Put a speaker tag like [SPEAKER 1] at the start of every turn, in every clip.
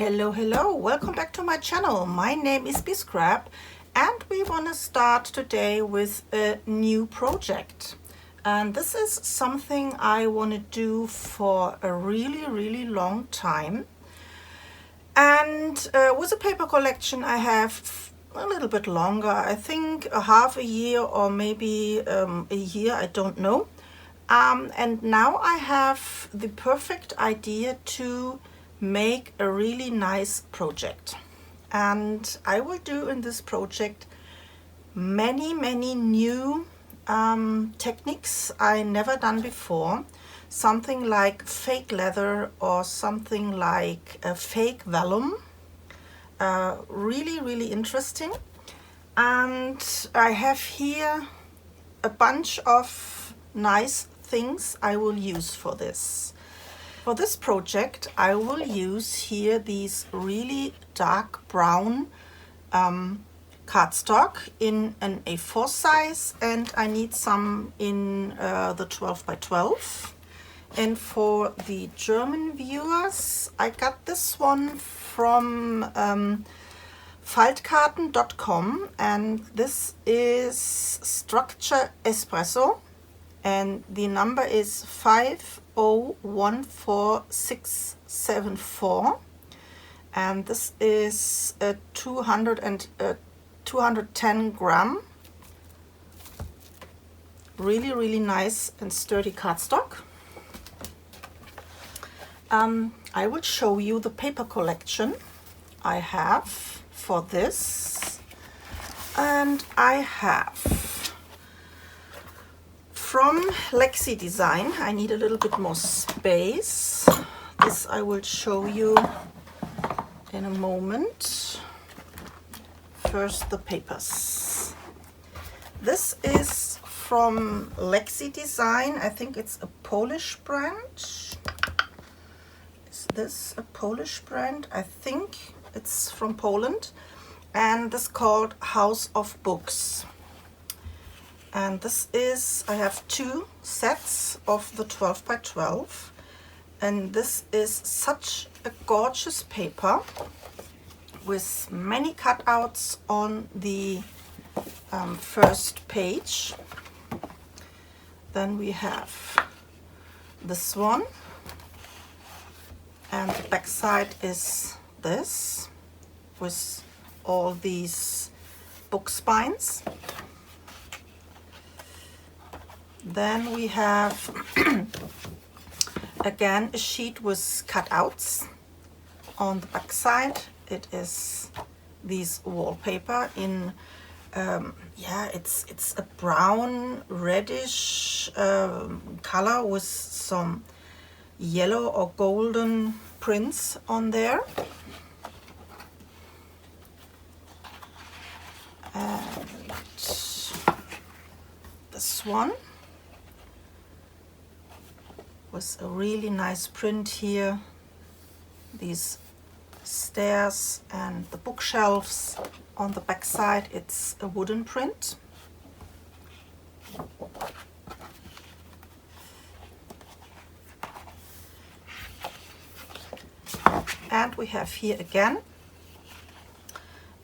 [SPEAKER 1] Hello, welcome back to my channel. My name is Scrap and we want to start today with a new project. And this is something I want to do for a really long time. And with a paper collection I have a little bit longer, I think a half a year or maybe a year, I don't know. And now I have the perfect idea to make a really nice project. And I will do in this project many new techniques I never done before. Something like fake leather or something like a fake vellum. Really interesting. And I have here a bunch of nice things I will use for this. For this project I will use here these really dark brown cardstock in an A4 size, and I need some in the 12 by 12. And for the German viewers, I got this one from faltkarten.com, and this is Structure Espresso, and the number is 5014674, and this is a 210 gram, really nice and sturdy cardstock. I will show you the paper collection I have for this, and I have from Lexi Design. I need a little bit more space. This I will show you in a moment. First the papers. This is from Lexi Design. I think it's a Polish brand. Is this a Polish brand? I think it's from Poland. And this is called House of Books. And this is, I have two sets of the 12 by 12, and this is such a gorgeous paper with many cutouts on the first page. Then we have this one, and the back side is this with all these book spines. Then we have again a sheet with cutouts. On the back side it is this wallpaper in it's a brown reddish color with some yellow or golden prints on there. And this one with a really nice print here, these stairs and the bookshelves. On the back side it's a wooden print. And we have here again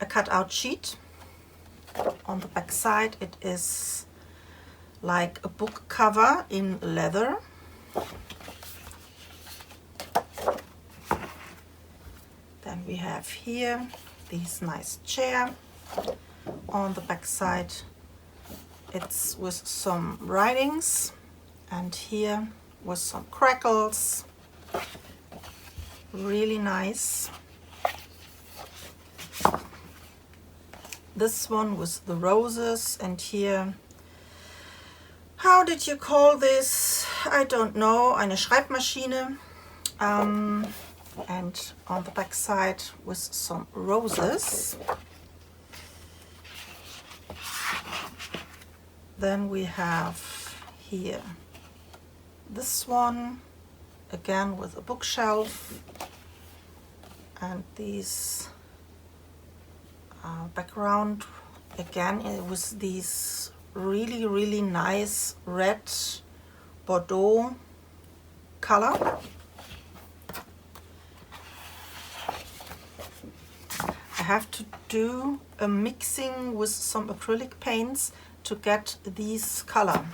[SPEAKER 1] a cutout sheet. On the back side it is like a book cover in leather. Then we have here this nice chair. On the back side it's with some writings, and here with some crackles. Really nice. This one with the roses, and here, how did you call this? I don't know. Eine Schreibmaschine. And on the back side with some roses. Then we have here this one, again with a bookshelf, and these background again with these really nice red Bordeaux color. have to do a mixing with some acrylic paints to get these color.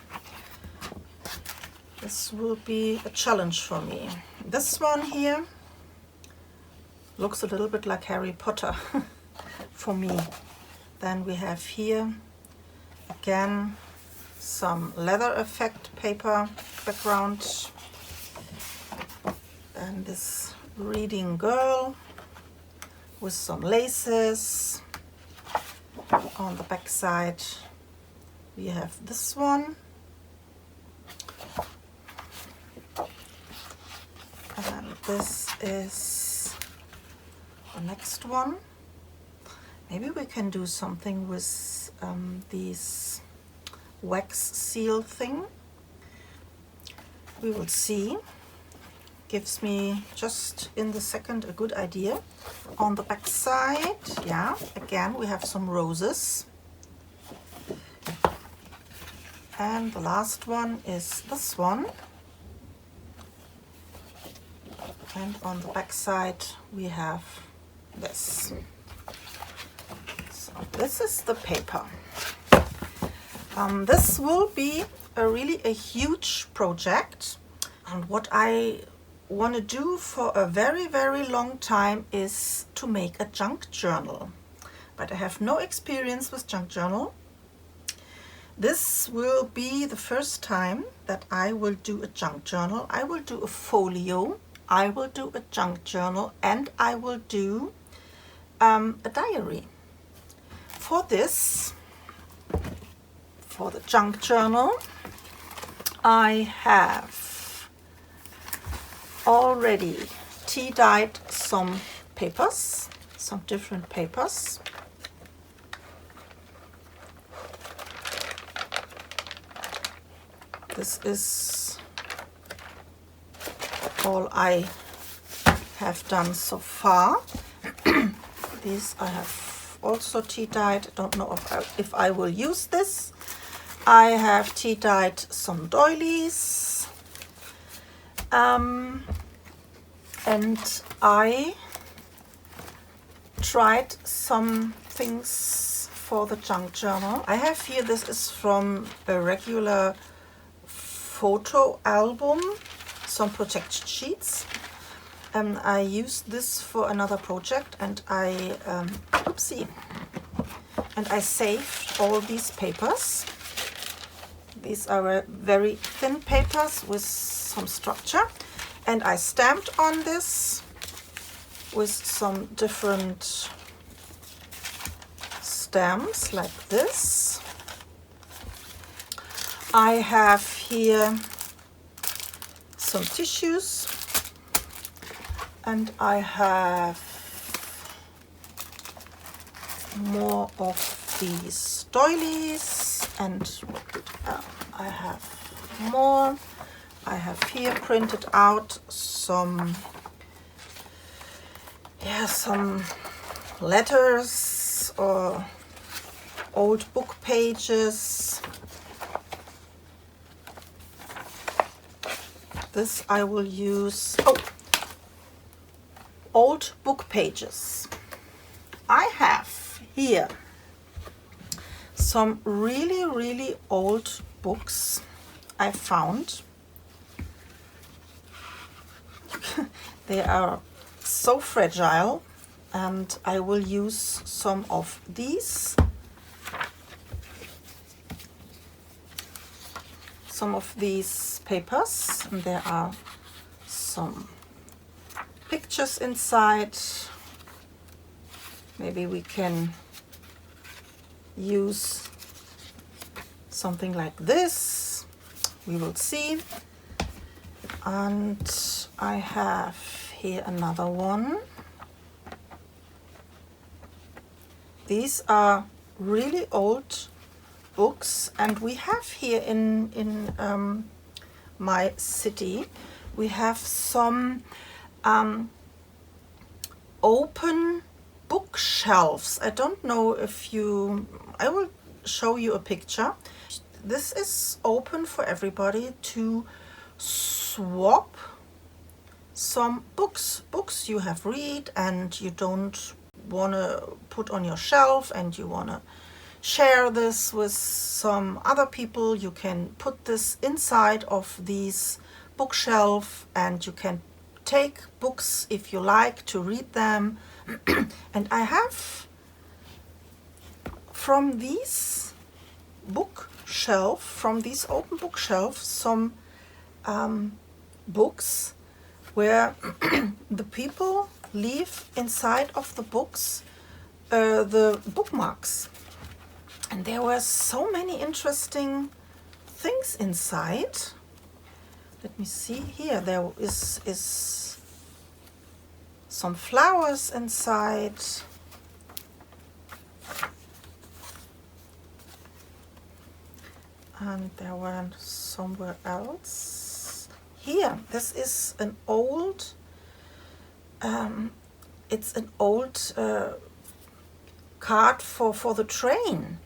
[SPEAKER 1] This will be a challenge for me. This one here looks a little bit like Harry Potter for me. Then we have here again some leather effect paper background, and this reading girl with some laces. On the back side we have this one, and this is the next one. Maybe we can do something with these wax seal thing. We will see. Gives me just in the second a good idea. On the back side, yeah, again we have some roses. And the last one is this one. And on the back side we have this. So this is the paper. This will be really a huge project, and what I want to do for a very, very long time is to make a junk journal. But I have no experience with junk journal. This will be the first time that I will do a junk journal. I will do a folio, I will do a junk journal, and I will do a diary. For this, for the junk journal, I have already tea-dyed some papers, some different papers. This is all I have done so far. These I have also tea-dyed. I don't know if I will use this. I have tea-dyed some doilies. And I tried some things for the junk journal. I have here, this is from a regular photo album, some protection sheets. I used this for another project, and I saved all these papers. These are very thin papers with some structure, and I stamped on this with some different stamps like this. I have here some tissues, and I have more of these doilies, and I have more. I have here printed out some letters or old book pages. This I will use, old book pages. I have here some really, really old books I found. They are so fragile, and I will use some of these. Some of these papers, and there are some pictures inside. Maybe we can use something like this. We will see. And I have here another one. These are really old books, and we have here in my city, we have some open bookshelves. I don't know if I will show you a picture. This is open for everybody to swap some books you have read and you don't want to put on your shelf and you want to share this with some other people, you can put this inside of these bookshelf and you can take books if you like to read them. And I have from these bookshelf, from these open bookshelves, some books where the people leave inside of the books the bookmarks. And there were so many interesting things inside. Let me see here. There is some flowers inside. And there were somewhere else. Here, this is an old, it's an old card for the train.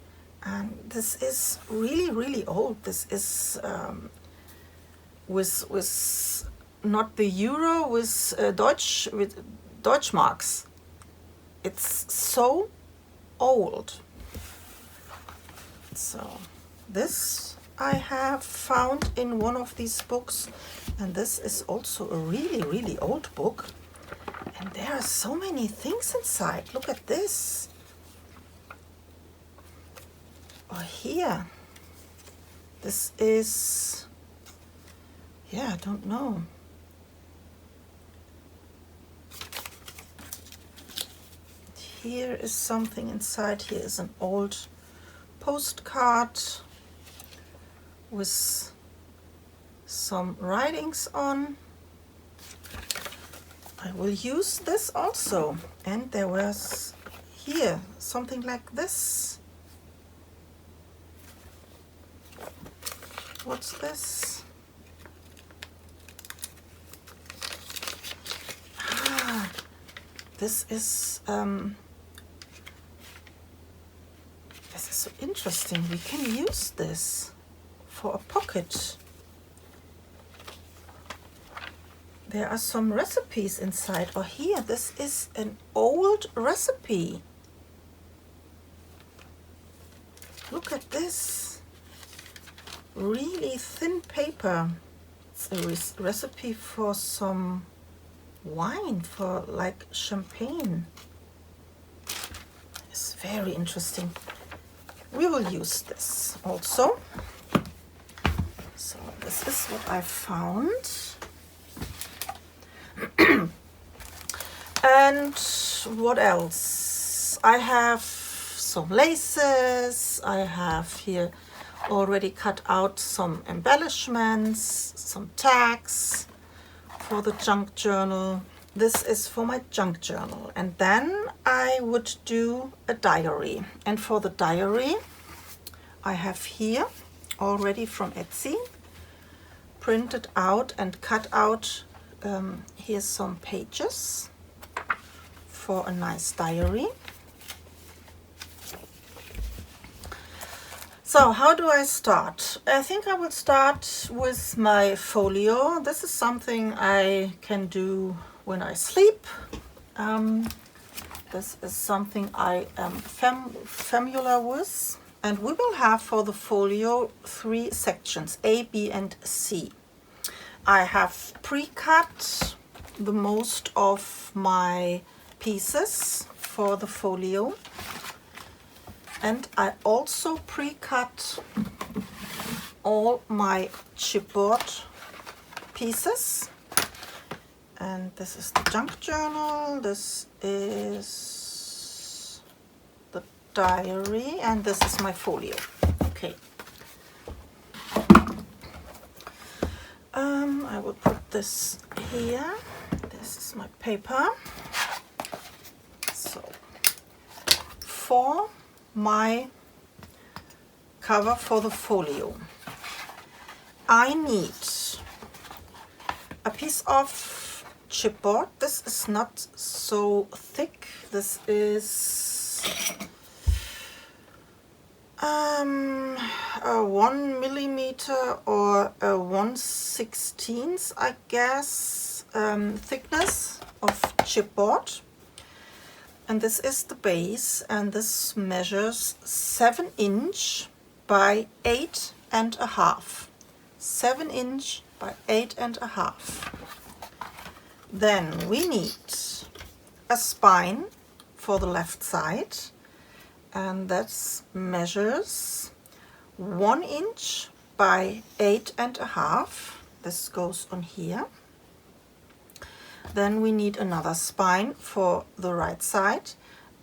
[SPEAKER 1] And this is really, really old. This is with not the euro, with Deutschmarks. It's so old. So this I have found in one of these books, and this is also a really, really old book. And there are so many things inside. Look at this. Or here. This is, yeah, I don't know. Here is something inside. Here is an old postcard with some writings on. I will use this also. And there was here something like this. What's this? Ah, this is so interesting. We can use this for a pocket. There are some recipes inside. Or here, this is an old recipe. Look at this. Really thin paper. It's a recipe for some wine, for like champagne. It's very interesting. We will use this also. So this is what I found. And what else? I have some laces. I have here already cut out some embellishments, some tags for the junk journal. This is for my junk journal. And then I would do a diary. And for the diary, I have here already from Etsy printed out and cut out. Here's some pages for a nice diary. So how do I start? I think I will start with my folio. This is something I can do when I sleep. This is something I am familiar with. And we will have for the folio 3 sections, A, B, and C. I have pre-cut the most of my pieces for the folio. And I also pre-cut all my chipboard pieces. And this is the junk journal, this is the diary, and this is my folio. Okay. I will put this here. This is my paper. So, for my cover for the folio, I need a piece of chipboard. This is not so thick. This is a 1 millimeter or a 1/16, I guess, thickness of chipboard. and this is the base, and this measures 7 inch by 8.5. 7 inch by 8.5. Then we need a spine for the left side, and that measures 1 inch by 8.5. This goes on here. Then we need another spine for the right side,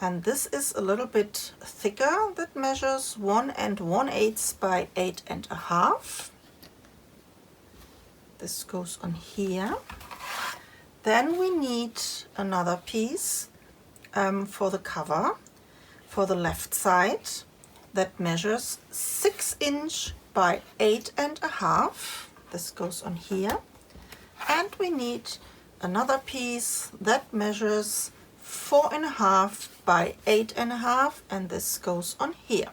[SPEAKER 1] and this is a little bit thicker. That measures 1 1/8 by 8.5. This goes on here. Then we need another piece for the cover for the left side that measures 6 inch by 8.5. This goes on here. And we need another piece that measures 4.5 by 8.5, and this goes on here.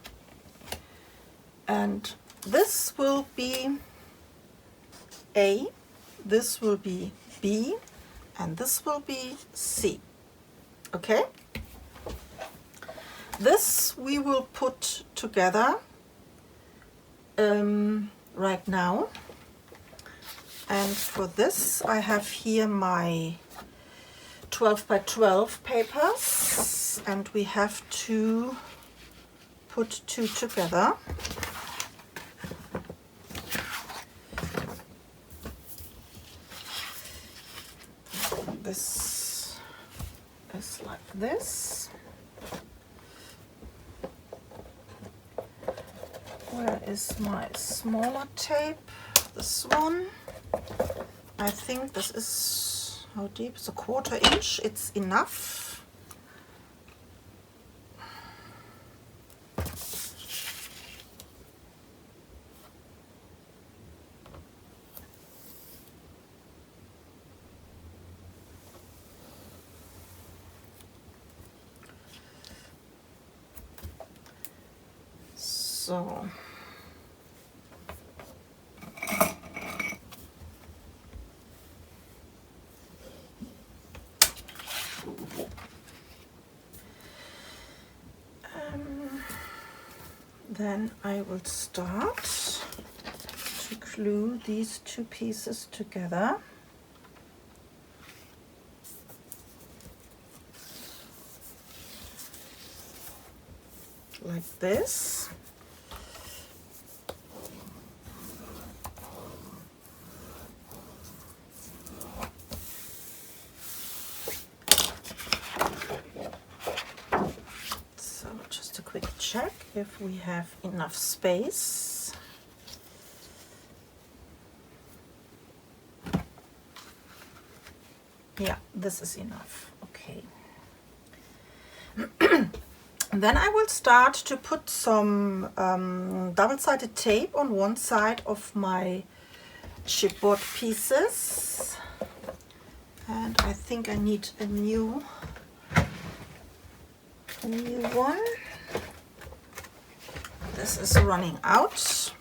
[SPEAKER 1] And this will be A, this will be B, and this will be C. Okay? This we will put together right now. And for this I have here my 12 by 12 papers, and we have to put 2 together. This is like this. Where is my smaller tape? This one. I think this is, how deep? It's 1/4 inch. It's enough. So then I will start to glue these 2 pieces together. Like this. So just a quick check if we have enough space. Yeah, this is enough. Okay. Then I will start to put some double-sided tape on one side of my chipboard pieces, and I think I need a new one. This is running out.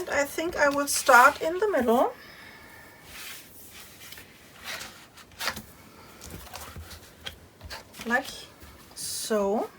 [SPEAKER 1] I think I will start in the middle. Like so.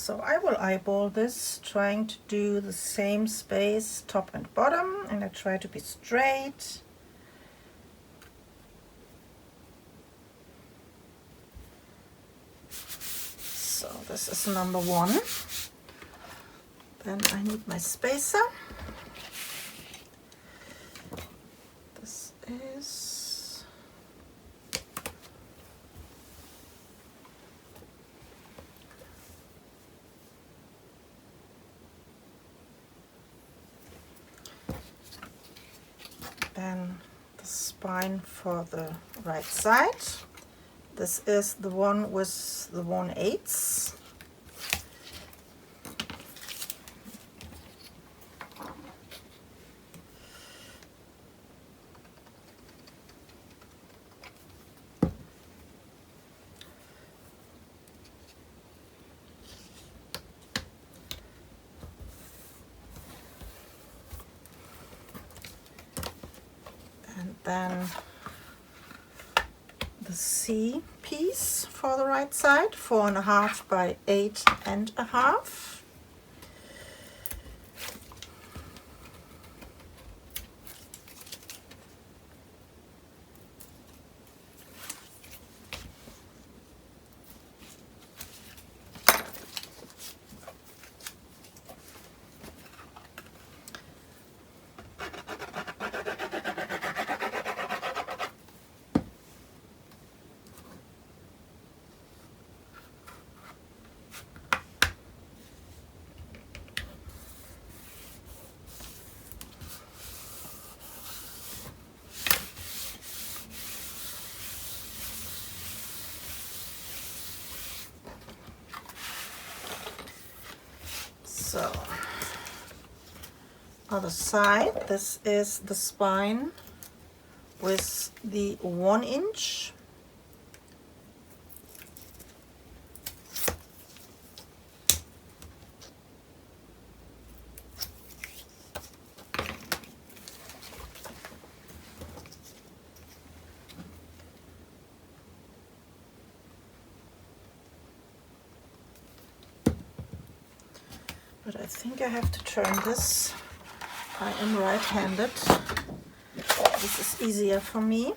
[SPEAKER 1] So I will eyeball this, trying to do the same space top and bottom, and I try to be straight. So this is number 1. Then I need my spacer. This is then the spine for the right side. This is the one with the 1/8. And then the C piece for the right side, 4.5 by 8.5. So, other side, this is the spine with the 1 inch. But I think I have to turn this. I am right-handed. This is easier for me.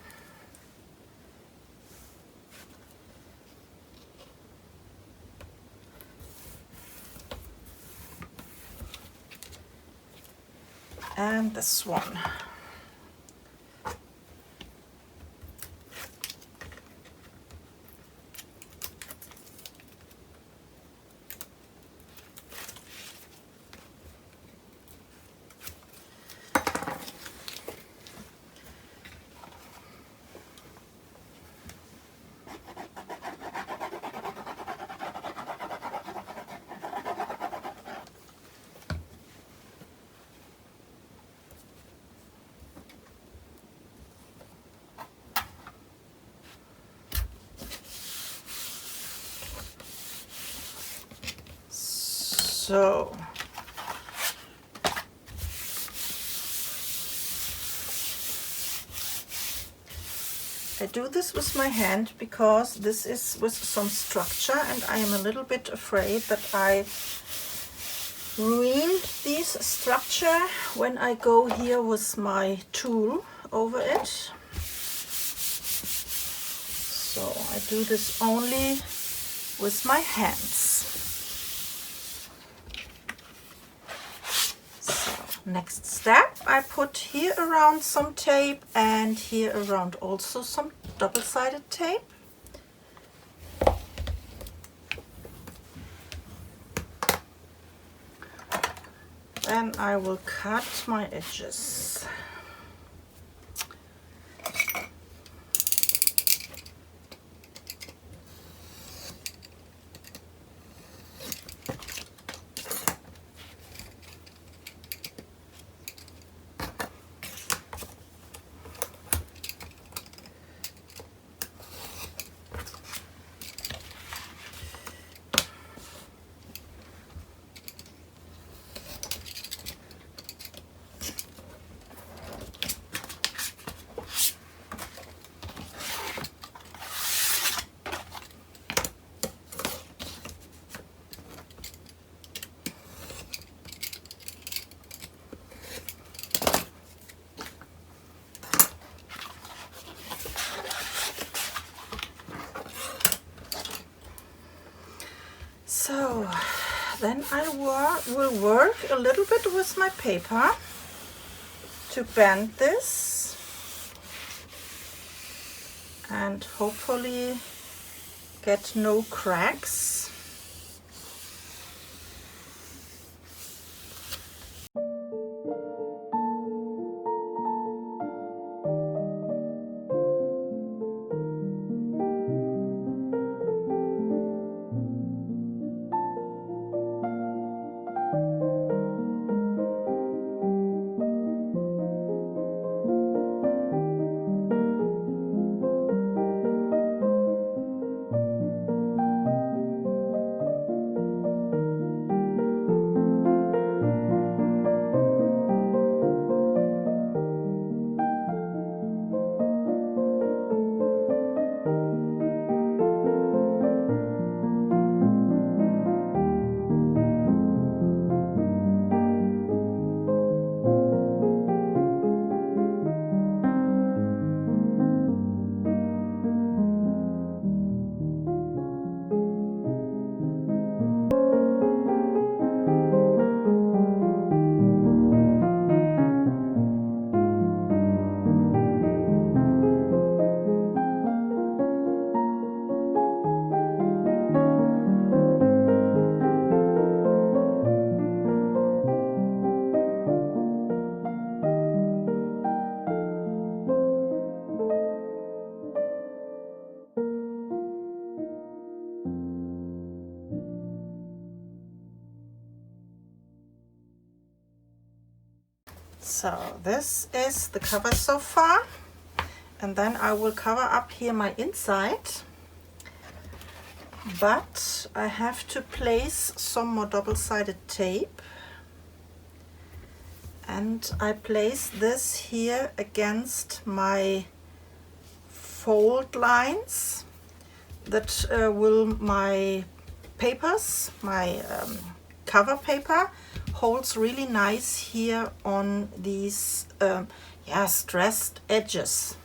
[SPEAKER 1] And this one. So I do this with my hand because this is with some structure, and I am a little bit afraid that I ruin this structure when I go here with my tool over it. So I do this only with my hands. Next step, I put here around some tape and here around also some double-sided tape. Then I will cut my edges. then I will work a little bit with my paper to bend this and hopefully get no cracks. So this is the cover so far, and then I will cover up here my inside, but I have to place some more double-sided tape, and I place this here against my fold lines that will my papers, my cover paper holds really nice here on these stressed edges.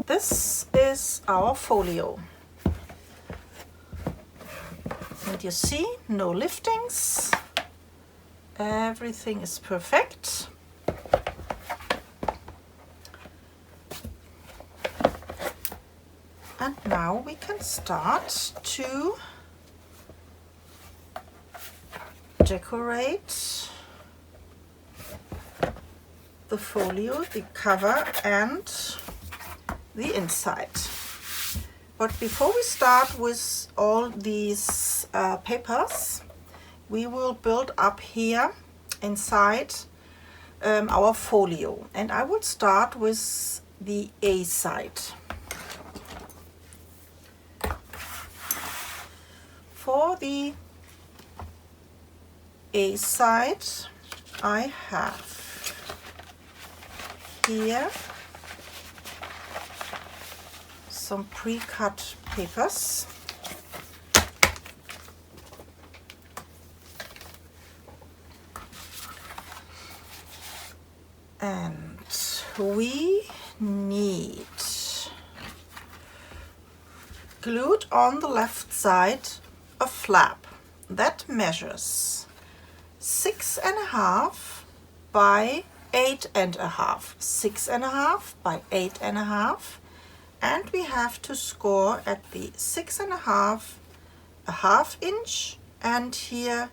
[SPEAKER 1] This is our folio, and you see, no liftings, everything is perfect. And now we can start to decorate the folio, the cover and the inside. But before we start with all these papers, we will build up here inside our folio, and I will start with the A side. For the A side, I have here some pre-cut papers. And we need glued on the left side a flap that measures 6.5 by 8.5, 6.5 by 8.5, and we have to score at the 6.5 a ½ inch, and here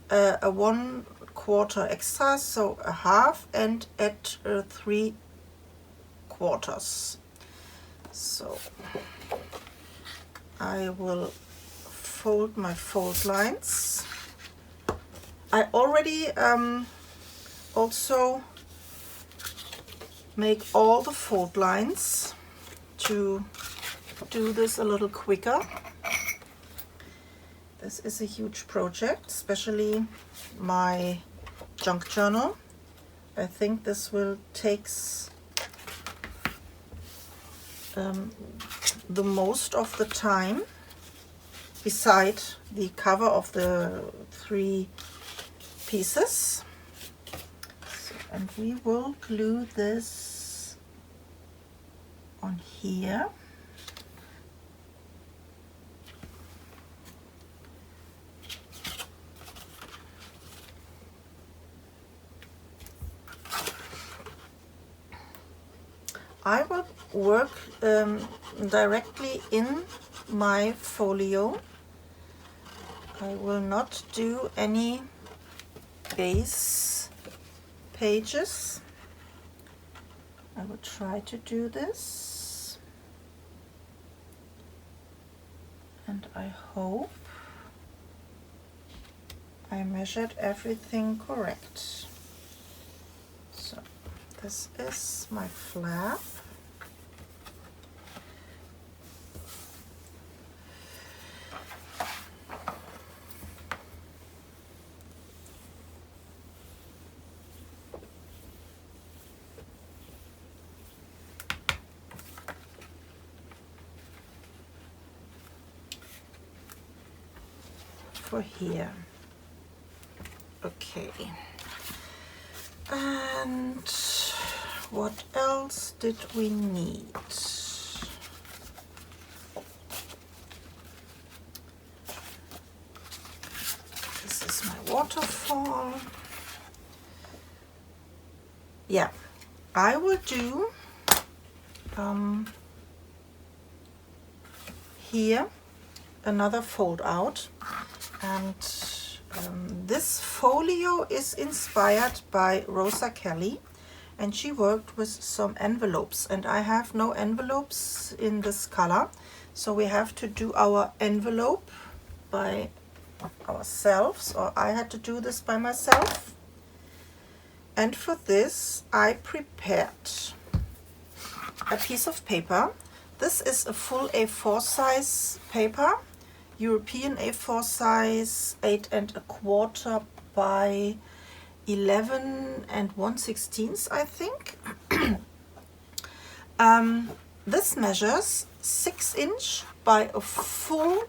[SPEAKER 1] a 1/4 extra, so a half, and at 3/4. So I will fold my fold lines. I already also make all the fold lines to do this a little quicker. This is a huge project, especially my junk journal. I think this will take the most of the time, beside the cover of the 3 pieces. So, and we will glue this on here. I will work directly in my folio. I will not do any base pages. I will try to do this, and I hope I measured everything correct. So this is my flap. For here. Okay. And what else did we need? This is my waterfall. Yeah, I will do here another fold out. And this folio is inspired by Rosa Kelly, and she worked with some envelopes, and I have no envelopes in this color, so we have to do our envelope by ourselves, or I had to do this by myself. And for this I prepared a piece of paper. This is a full A4 size paper, European A4 size, 8.25 by 11 1/16, I think. This measures 6 inch by a full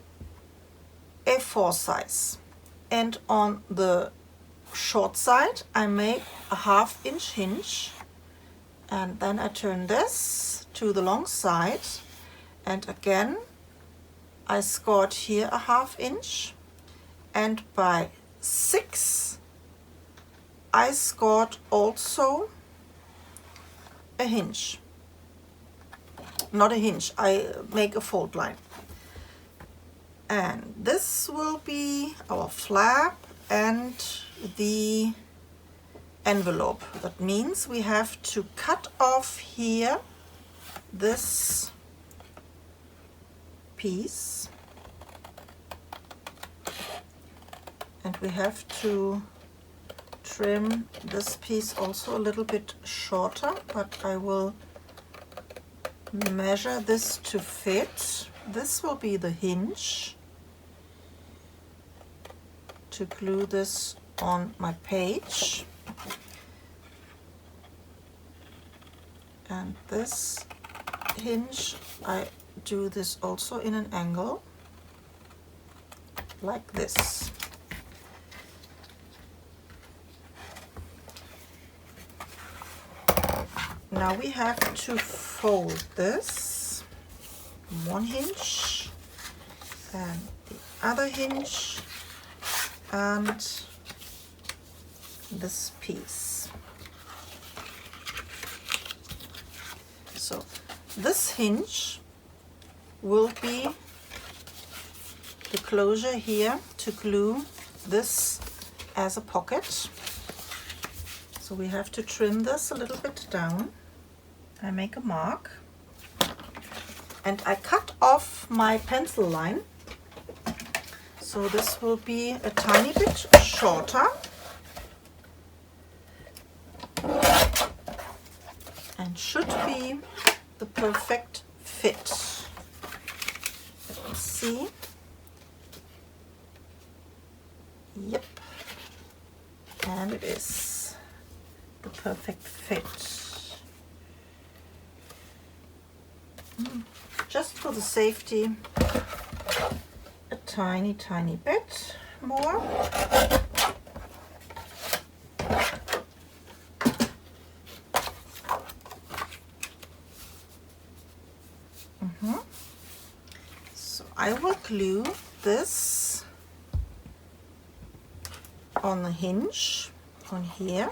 [SPEAKER 1] A4 size, and on the short side I make a ½ inch hinge, and then I turn this to the long side, and again I scored here a ½ inch, and by 6 I scored also a hinge. Not a hinge, I make a fold line. And this will be our flap and the envelope. That means we have to cut off here this piece, and we have to trim this piece also a little bit shorter, but I will measure this to fit. This will be the hinge to glue this on my page, and this hinge I do this also in an angle like this. Now we have to fold this, one hinge and the other hinge and this piece. So this hinge will be the closure here to glue this as a pocket. So we have to trim this a little bit down. I make a mark and I cut off my pencil line. So this will be a tiny bit shorter. And should be the perfect fit. Let me see. Yep. And it is the perfect fit. Just for the safety, a tiny bit more. So I will glue this on the hinge on here.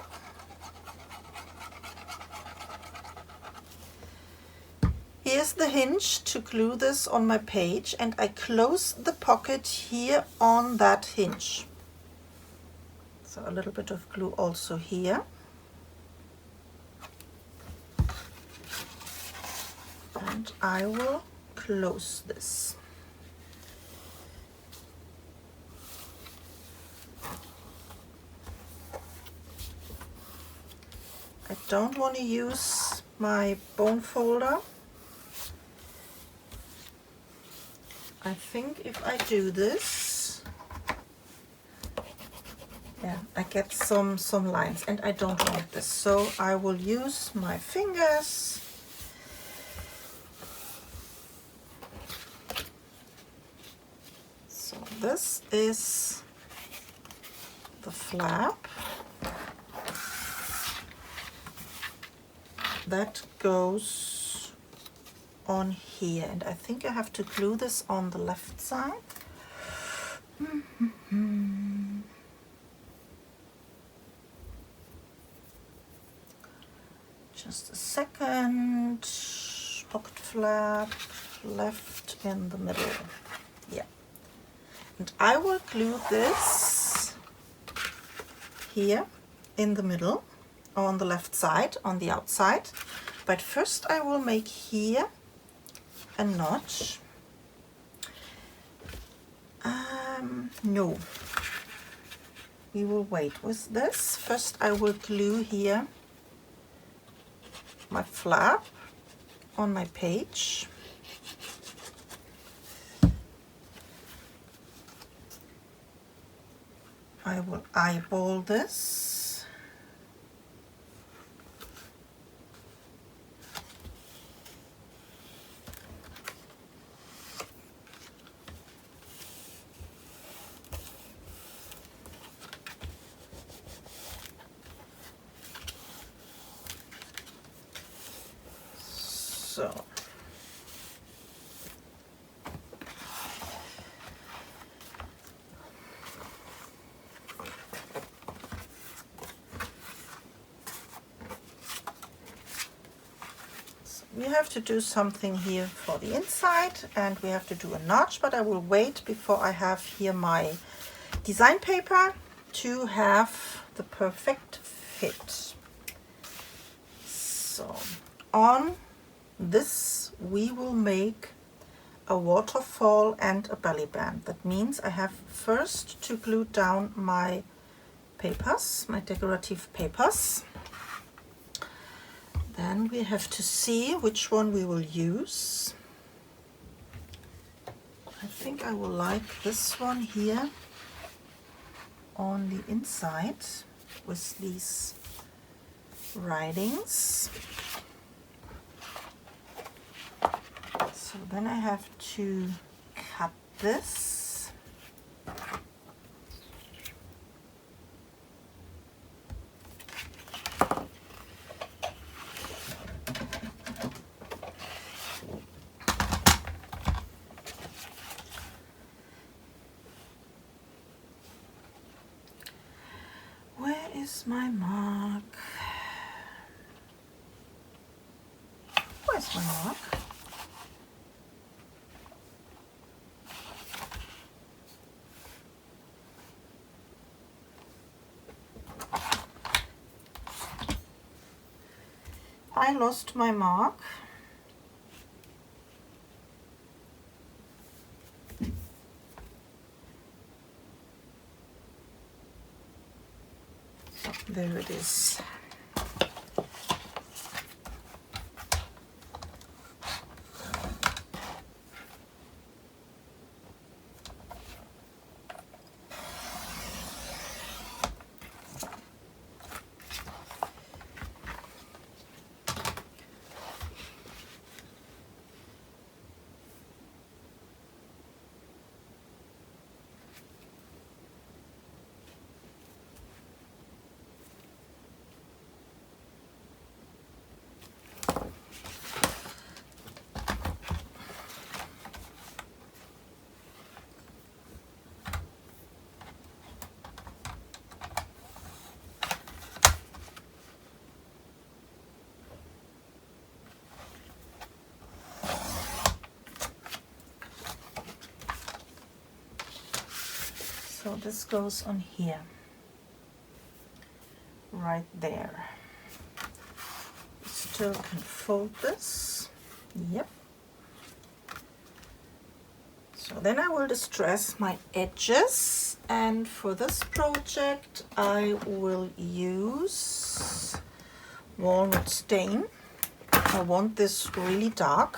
[SPEAKER 1] Here's the hinge to glue this on my page, and I close the pocket here on that hinge. So a little bit of glue also here. And I will close this. I don't want to use my bone folder. I think if I do this, yeah, I get some lines, and I don't want this. So I will use my fingers. So this is the flap that goes on here, and I think I have to glue this on the left side. Just a second. Pocket flap left in the middle. Yeah. And I will glue this here in the middle, on the left side, on the outside. But first I will make here a notch. No, we will wait with this. First I will glue here my flap on my page. I will eyeball this. So we have to do something here for the inside, and we have to do a notch, but I will wait before I have here my design paper to have the perfect fit. So on this we will make a waterfall and a belly band. That means I have first to glue down my papers, my decorative papers. Then we have to see which one we will use. I think I will like this one here on the inside with these writings. So So then I have to cut this. Where is my mark? Where's my mark? I lost my mark. So there it is. So this goes on here, right there. Still can fold this. Yep. So then I will distress my edges, and for this project I will use walnut stain. I want this really dark.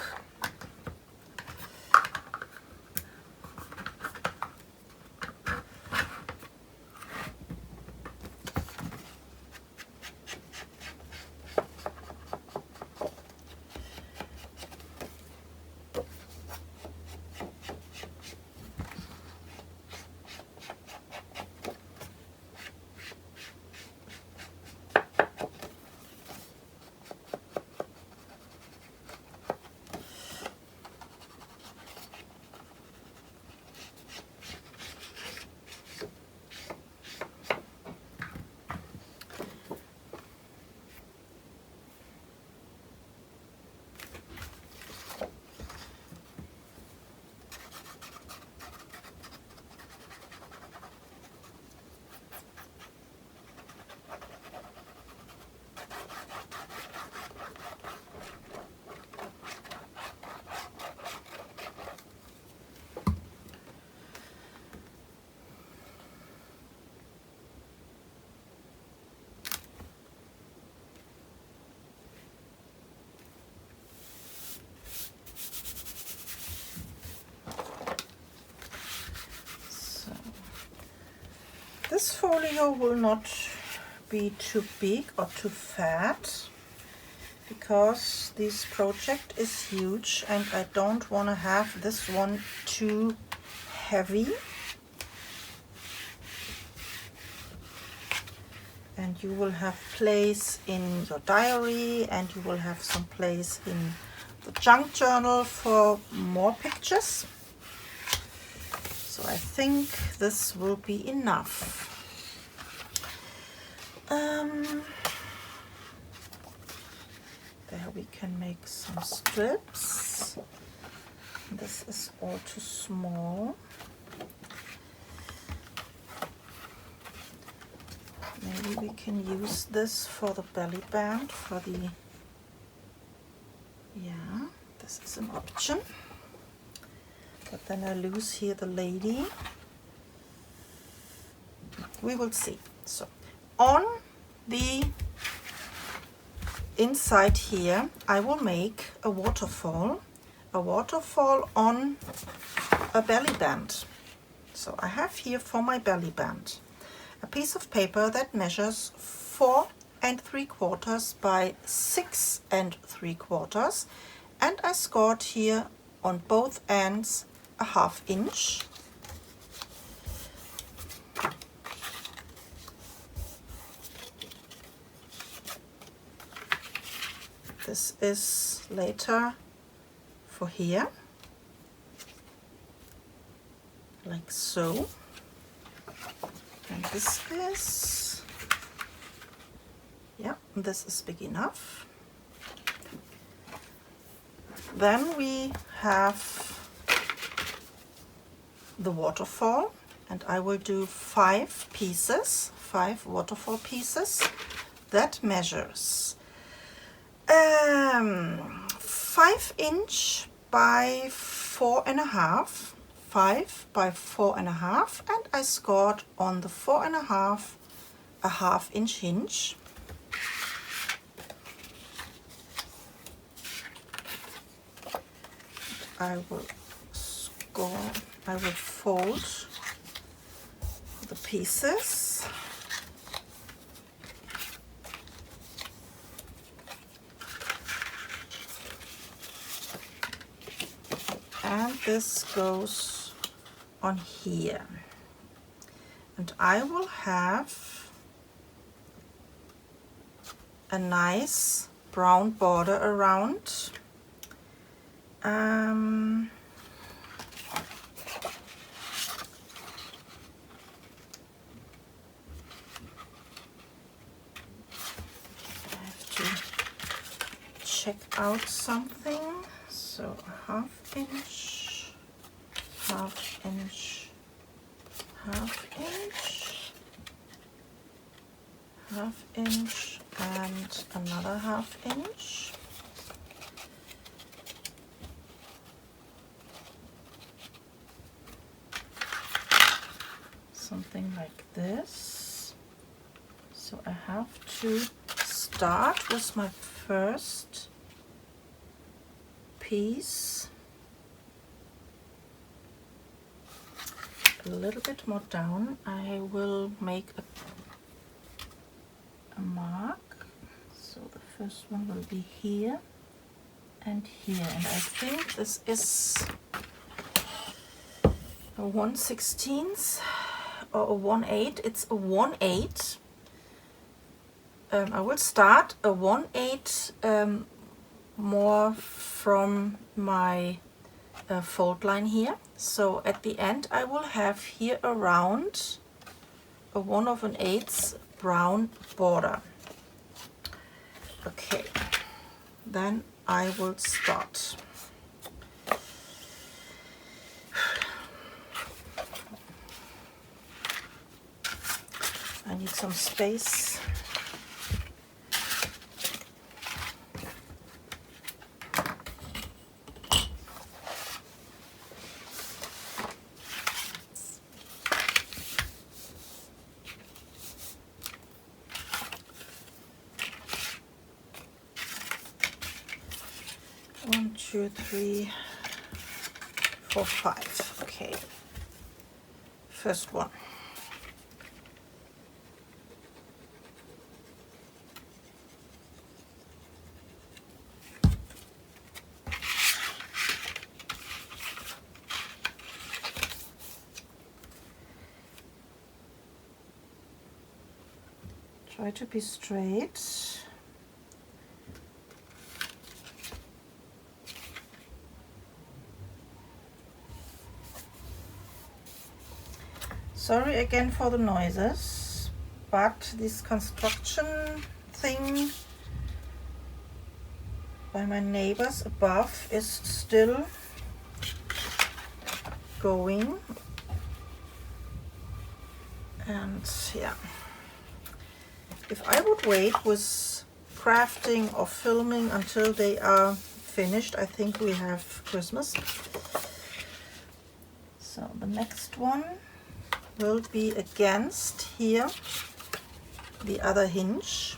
[SPEAKER 1] This folio will not be too big or too fat because this project is huge and I don't want to have this one too heavy. And you will have place in your diary and you will have some place in the junk journal for more pictures. So I think this will be enough. There we can make some strips. This is all too small. Maybe we can use this for the belly band, for the, yeah, this is an option. But then I lose here the lady. We will see. So on the inside here, I will make a waterfall on a belly band. So I have here for my belly band a piece of paper that measures 4 3/4 by 6 3/4, and I scored here on both ends a 1/2 inch. This is later for here, like so. And this is, yeah, this is big enough. Then we have the waterfall, and I will do 5 pieces, 5 waterfall pieces. That measures 5 inch by 4.5, 5 by 4.5, and I scored on the 4.5 a 1/2 inch hinge. I will fold the pieces. And this goes on here. And I will have a nice brown border around. Check out something. So a 1/2 inch, 1/2 inch, 1/2 inch, 1/2 inch, and another 1/2 inch. Something like this. So I have to start with my first piece a little bit more down. I will make a mark. So the first one will be here and here, and I think this is a 1/16 or a 1/8. It's a 1/8. I will start a 1/8 more from my fold line here. So at the end I will have here around a 1/8 brown border. Okay, then I will start. I need some space. One, two, three, four, 5. Okay, first one. Try to be straight. Sorry again for the noises, but this construction thing by my neighbors above is still going, and yeah, if I would wait with crafting or filming until they are finished, I think we have Christmas. So the next one will be against here the other hinge.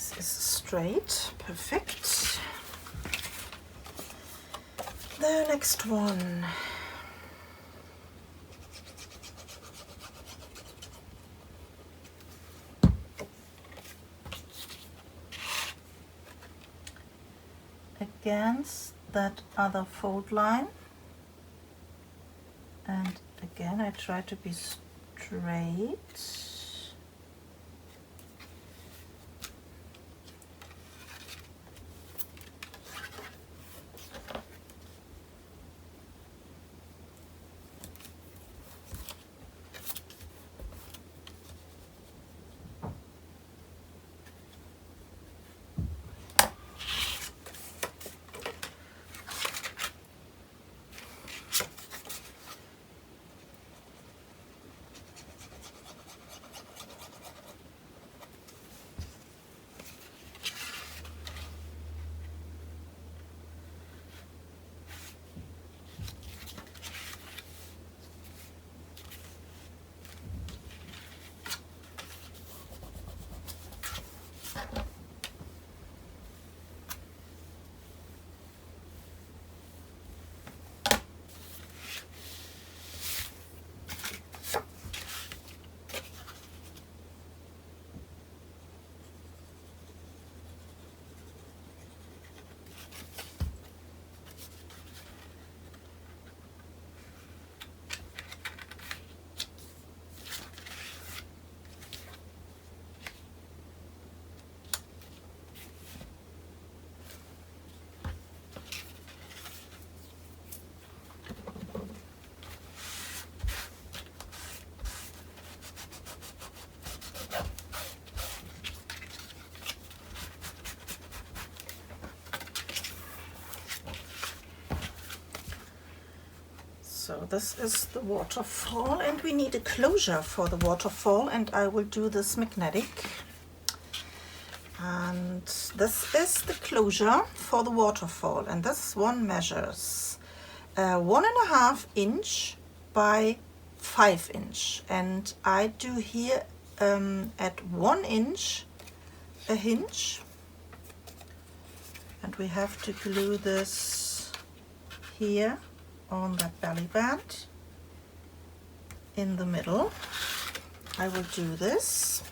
[SPEAKER 1] This is straight, perfect. The next one. Against that other fold line, and again I try to be straight. So this is the waterfall, and we need a closure for the waterfall, and I will do this magnetic. And this is the closure for the waterfall, and this one measures 1.5 inch by 5 inch, and I do here at 1 inch a hinge, and we have to glue this here on that belly band in the middle. I will do this.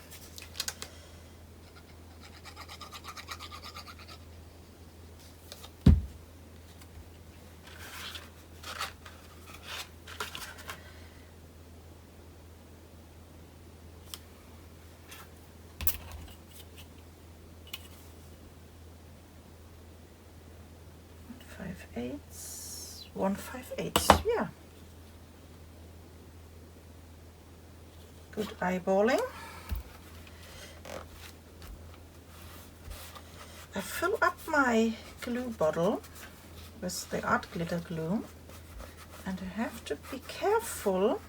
[SPEAKER 1] One 5/8, yeah. Good eyeballing. I fill up my glue bottle with the art glitter glue, and I have to be careful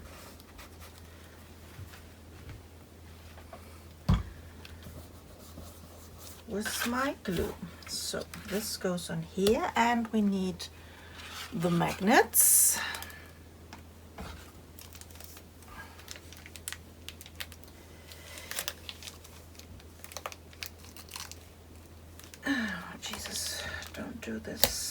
[SPEAKER 1] with my glue. So this goes on here, and we need the magnets. Oh, Jesus, don't do this.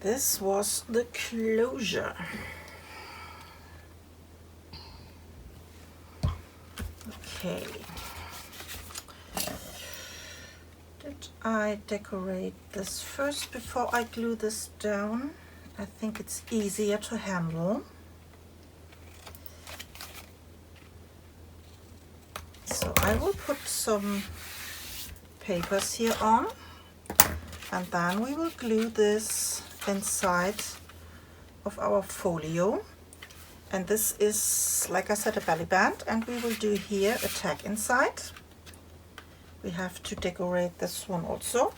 [SPEAKER 1] This was the closure. Okay. Did I decorate this first before I glue this down? I think it's easier to handle. So I will put some papers here on, and then we will glue this inside of our folio. And this is, like I said, a belly band, and we will do here a tag inside. We have to decorate this one also.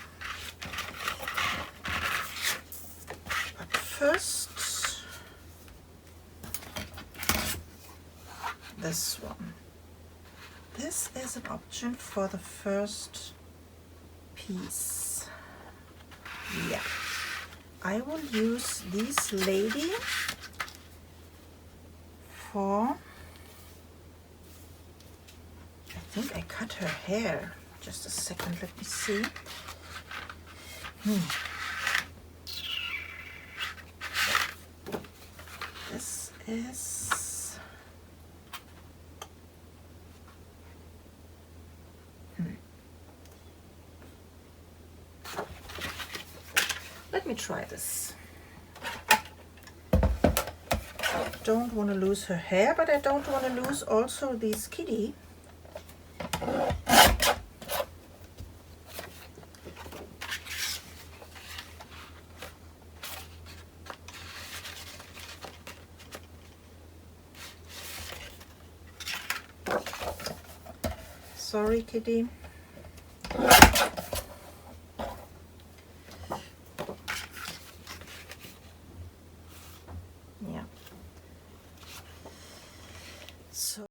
[SPEAKER 1] first this one. This is an option for the first piece. Yeah, I will use this lady for, I think I cut her hair. Just a second, let me see. This is let me try this. I don't want to lose her hair, but I don't want to lose also this kitty. Sorry, kitty. Yeah. So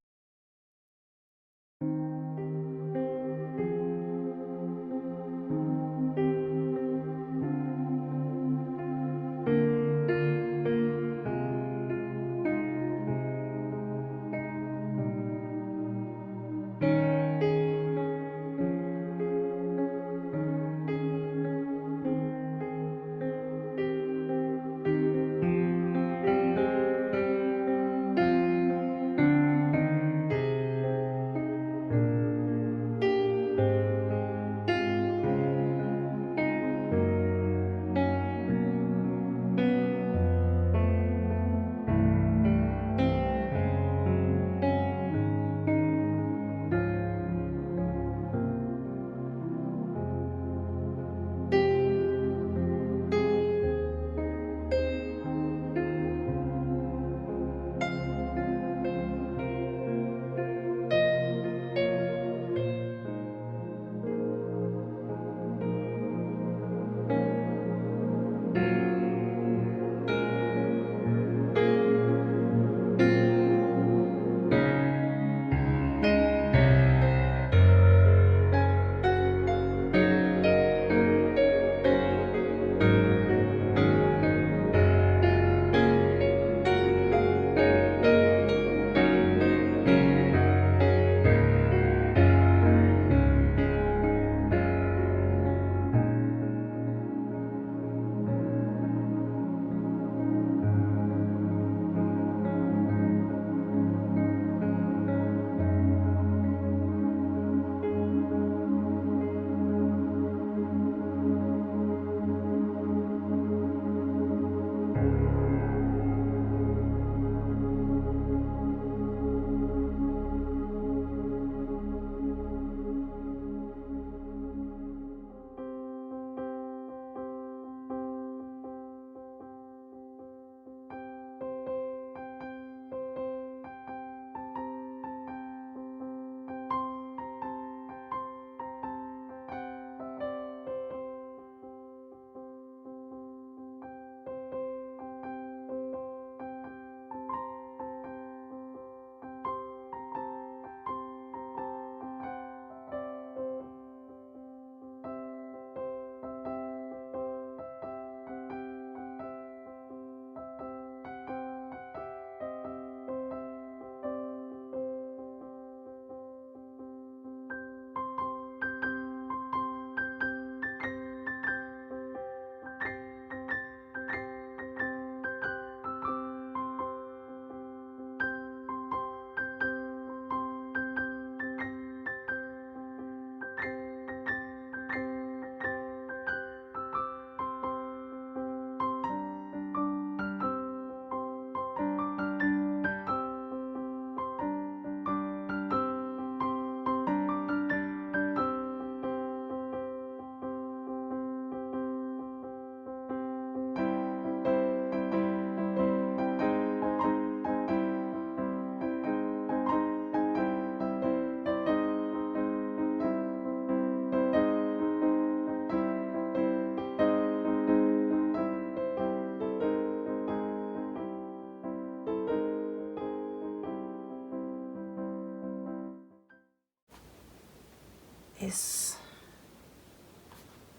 [SPEAKER 1] is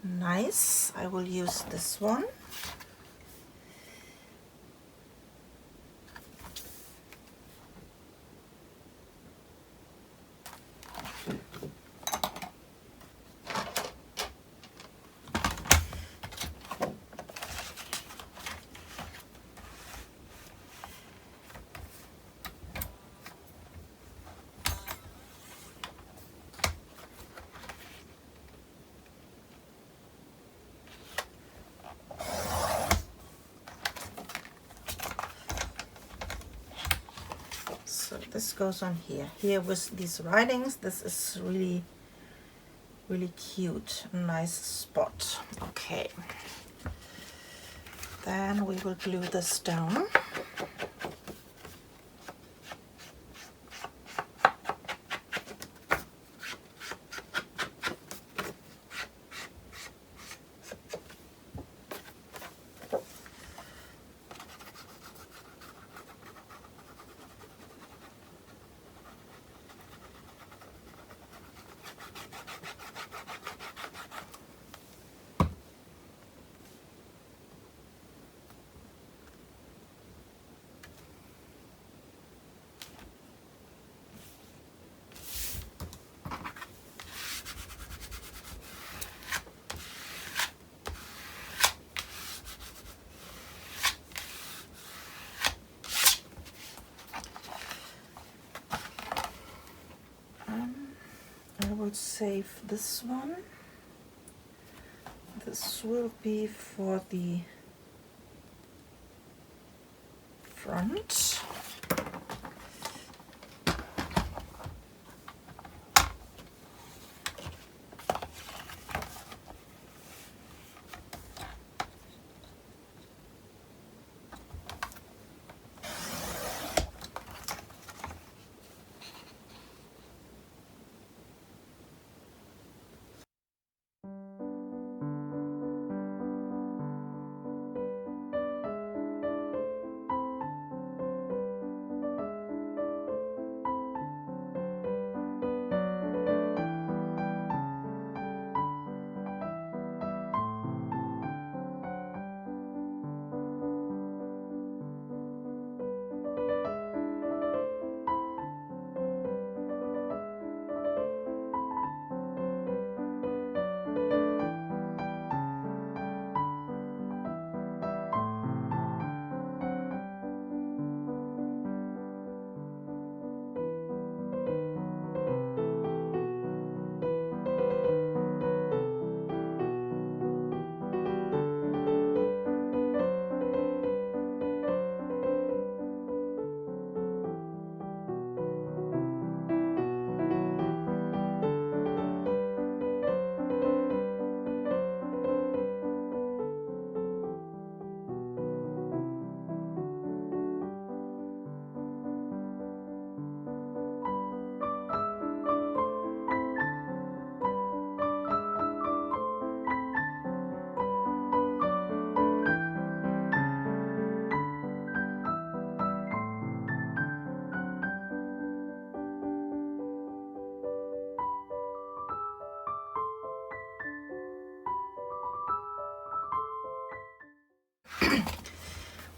[SPEAKER 1] nice. I will use this one. So this goes on here. Here with these writings, this is really, really cute. Nice spot. Okay. Then we will glue this down. I will save this one. This will be for the front.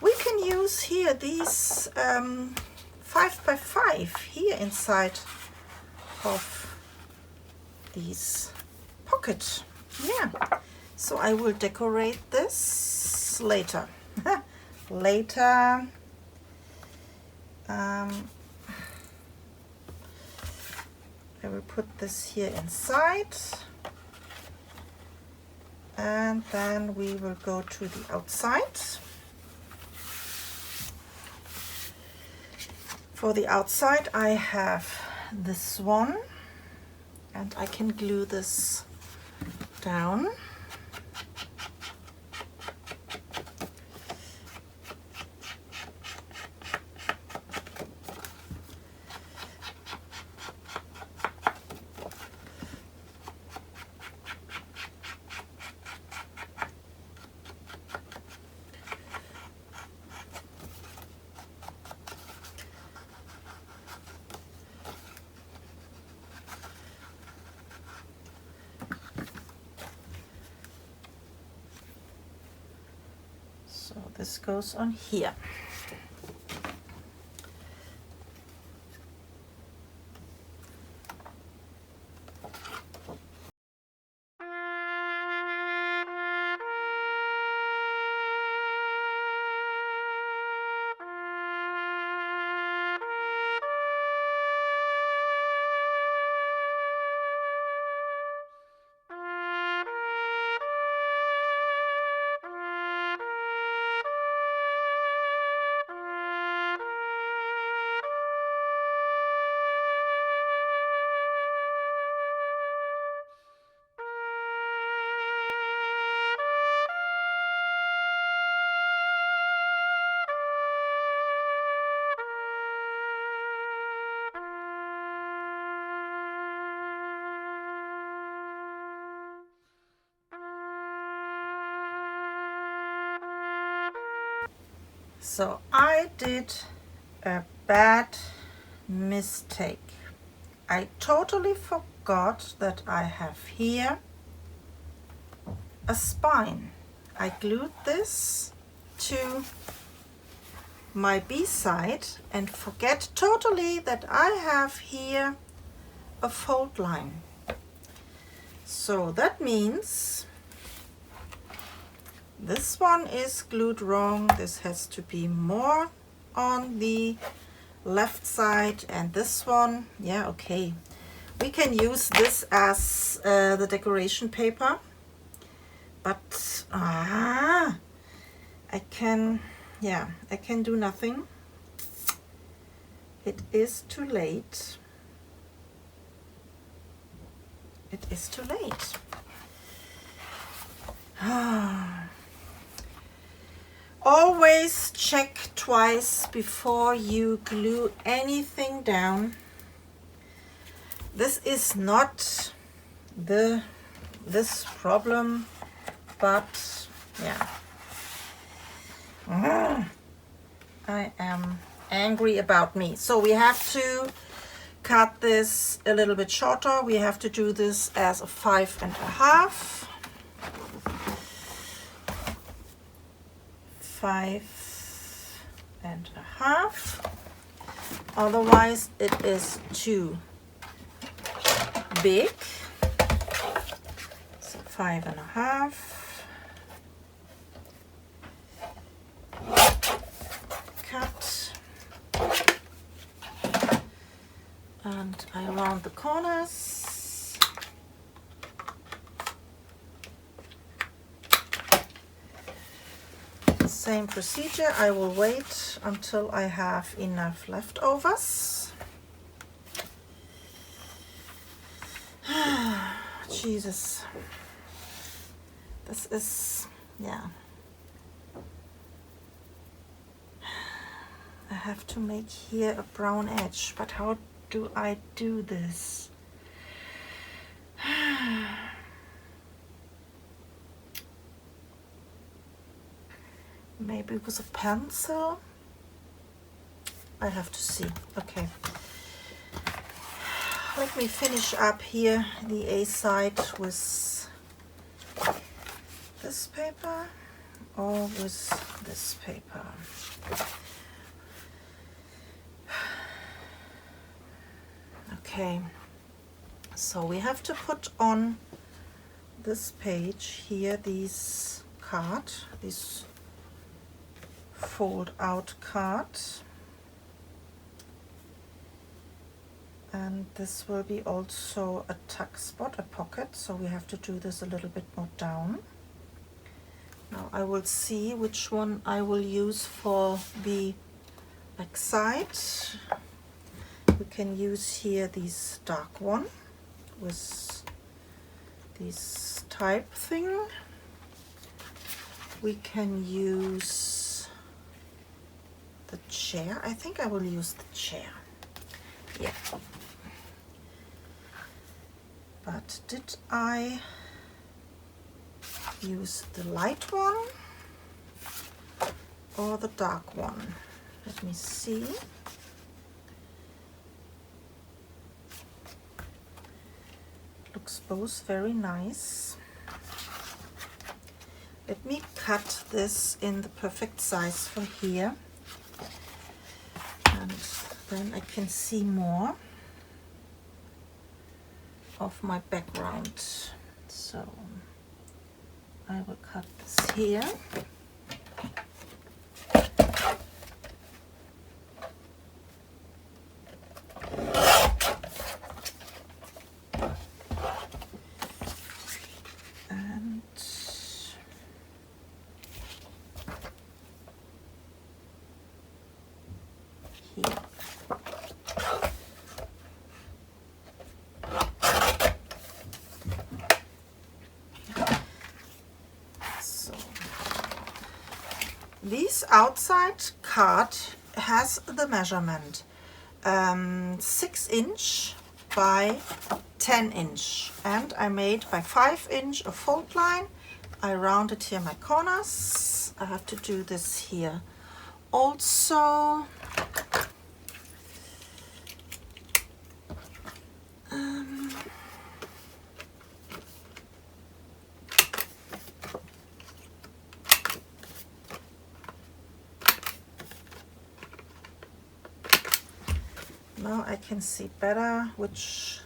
[SPEAKER 1] We can use here these 5x5 here inside of these pocket. Yeah, so I will decorate this later. Later. I will put this here inside, and then we will go to the outside. For the outside I have this one, and I can glue this down. So this goes on here. So I did a bad mistake. I totally forgot that I have here a spine. I glued this to my B side and forget totally that I have here a fold line. So that means this one is glued wrong. This has to be more on the left side, and this one, yeah, okay. We can use this as the decoration paper, but I can do nothing. It is too late. It is too late. Always check twice before you glue anything down. This is not this problem, but yeah. I am angry about me. So we have to cut this a little bit shorter. We have to do this as a 5.5. 5.5. Otherwise it is too big. So 5.5. Cut. And I round the corners. Same procedure. I will wait until I have enough leftovers. Jesus. This is, yeah. I have to make here a brown edge, but how do I do this? Maybe with a pencil? I have to see. Okay. Let me finish up here the A side with this paper or with this paper. Okay, so we have to put on this page here these fold out card, and this will be also a tuck spot, a pocket, so we have to do this a little bit more down. Now I will see which one I will use for the back side. We can use here this dark one with this type thing. We can use the chair. I think I will use the chair. Yeah. But did I use the light one or the dark one? Let me see. Looks both very nice. Let me cut this in the perfect size for here, and then I can see more of my background. So I will cut this here. This outside card has the measurement 6 inch by 10 inch, and I made by 5 inch a fold line. I rounded here my corners. I have to do this here also. Now I can see better which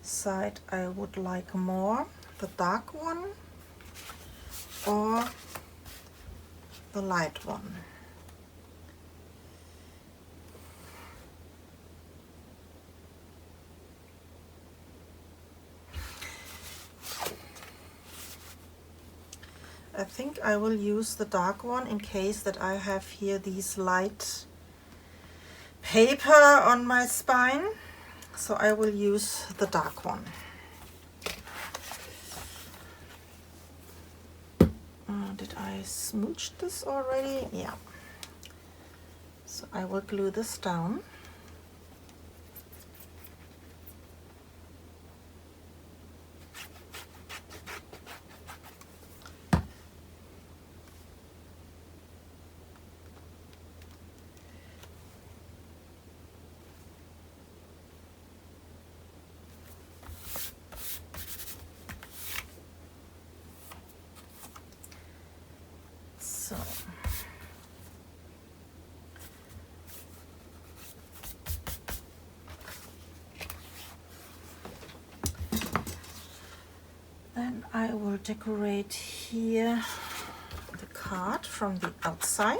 [SPEAKER 1] side I would like more, the dark one or the light one. I think I will use the dark one in case that I have here these light paper on my spine, so I will use the dark one. Did I smooch this already? Yeah. So I will glue this down. So then I will decorate here the card from the outside.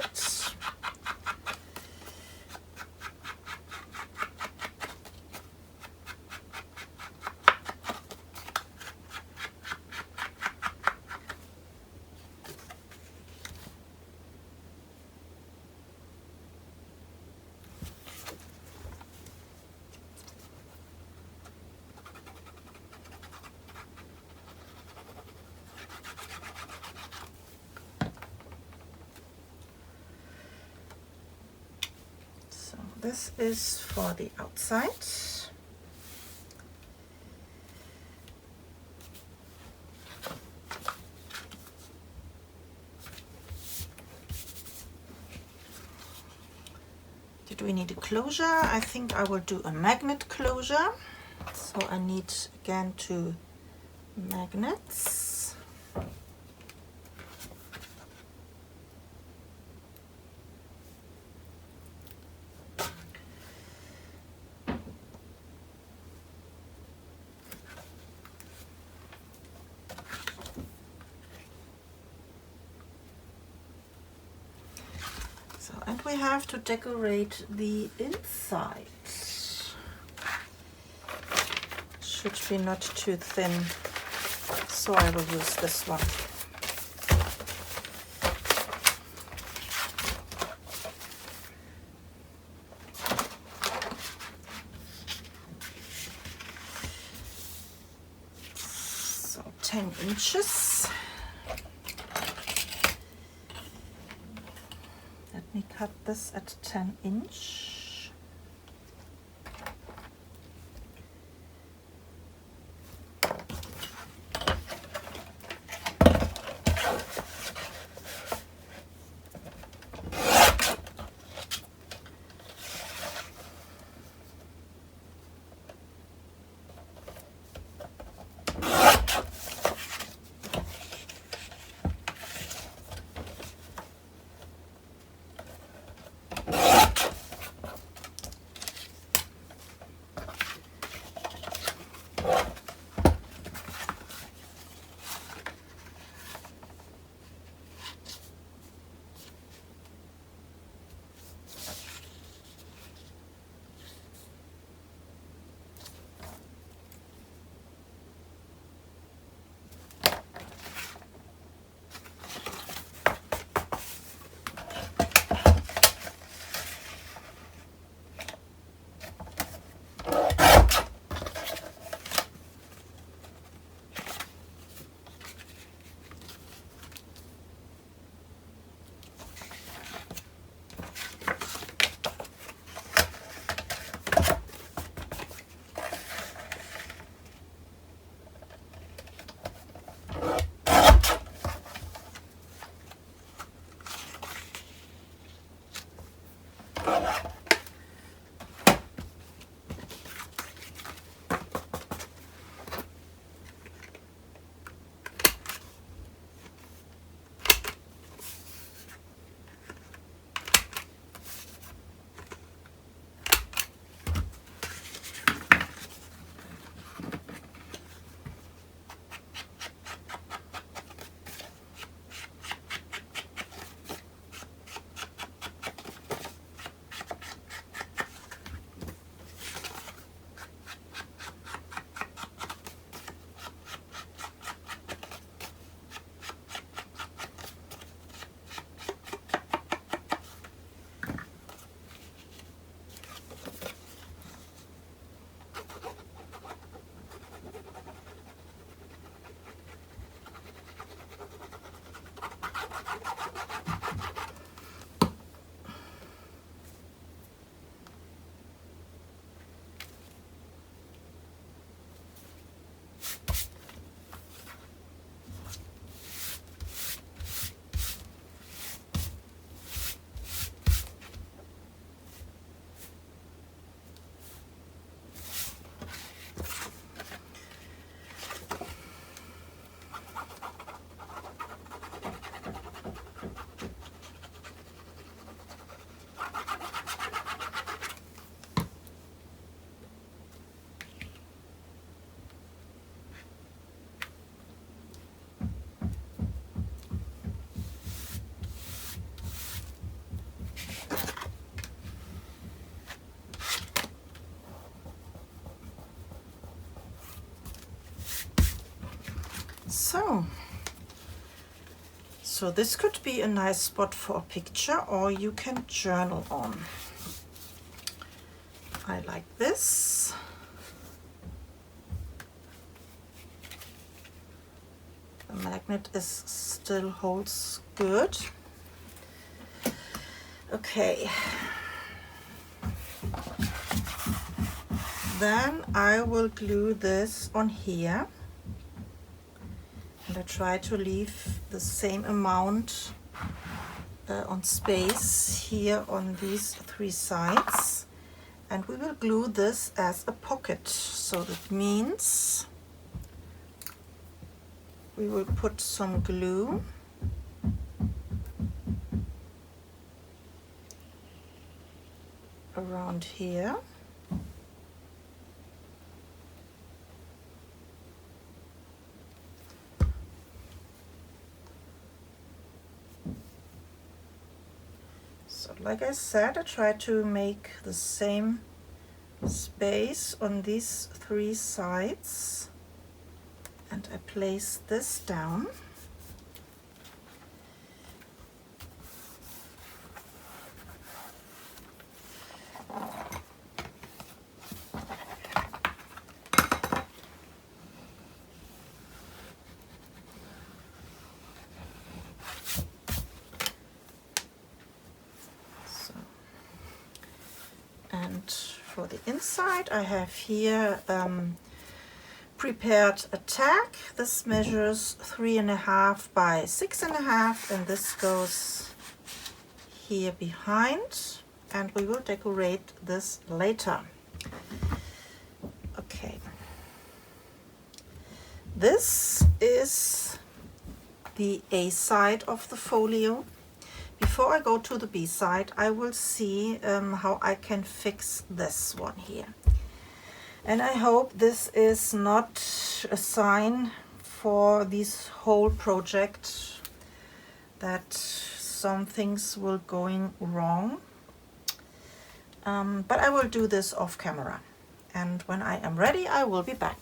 [SPEAKER 1] This is for the outside. Did we need a closure? I think I will do a magnet closure. So I need again 2 magnets. And we have to decorate the inside. Should be not too thin, so I will use this one. So 10 inches. Cut this at 10 inch. So this could be a nice spot for a picture, or you can journal on. I like this. The magnet still holds good. Okay. Then I will glue this on here. And I try to leave the same amount on space here on these 3 sides. And we will glue this as a pocket. So that means we will put some glue around here. So like I said, I try to make the same space on these 3 sides, and I place this down. And for the inside, I have here prepared a tag. This measures 3.5 by 6.5, and this goes here behind, and we will decorate this later. Okay. This is the A side of the folio. Before I go to the B side, I will see how I can fix this one here. And I hope this is not a sign for this whole project that some things will going wrong. But I will do this off camera. And when I am ready, I will be back.